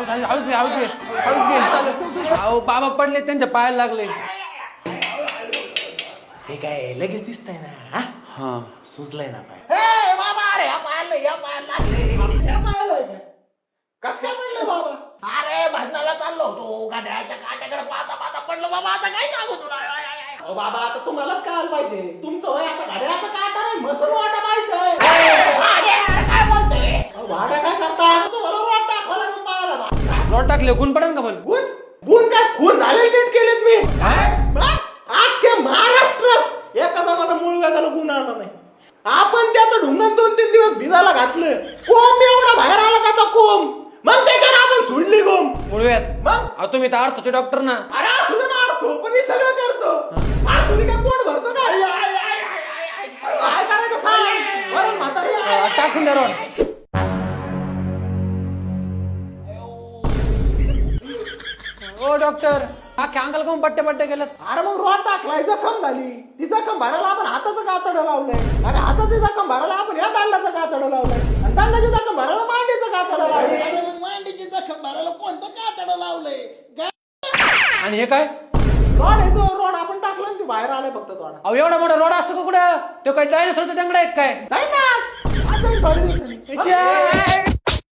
हळूच घे. अहो बाबा पडले, त्यांच्या पायाला लागले. हे काय लगेच दिसतंय ना? हा सुचलंय ना पाय. बाबा अरे या पायाला लागले. कसं काय पडलं बाबा? अरे भांडणाला चाललो होतो, गाड्याच्या काट्याकडे पाहता पाहता पडलो बाबा. आता काय सांगू तुला? बाबा आता तुम्हालाच कळायला पाहिजे. तुमचं वय आता गाड्याचा काटा नाही, मसल वाटा पाहिजे. काय बोलते भाड्या? काय करता? तुम्हाला रोड टाकवा लागून पाहायला. रॉड टाकले, गुण पडेल का पण? गुण काय खून झाले नीट केलेत मी. अख्ख्या महाराष्ट्रात एका जमाना मूळ व्याजाला गुण आला नाही. आपण त्याचं ढुंगण 2-3 दिवस भिजायला घातलं. कोंब एवढा बाहेर आला त्याचा कोंब. मग त्याच्यावर आपण सोडली कोंब. मुळव्यात मग अहो तुम्ही तर अर्थचे डॉक्टर ना. अरे असू दे ना, अर्थ पण मी सगळं करतो. तुम्ही काय पोट भरतो का? काय करायचं सांग बरं म्हातारी. टाकून द्या रॉड. ओ डॉक्टर, अख्ख्या अंगाला कोण पट्टे पट्टे केलं? अरे मग रॉड टाकलाय, जखम झाली. ती जखम भरायला आपण हाताचं कातडं लावलंय. आणि हाताची जखम भरायला आपण या दांडाचं कातडं लावलंय. आणि दांडाची जखम भरायला मांडीचं कातडं लावलंय. मग मांडीची जखम भरायला कोणतं कातडं लावलंय? आणि हे काय? रॉड आहे तो. रॉड आपण टाकलं ना, ती बाहेर आलाय फक्त थोडा. अहो एवढा मोठा रॉड असतो का कुठं? तो काय डायनोसरचा डंगडा आहे काय? जाईल ना, आज जाईल थोड्या दिवसांनी.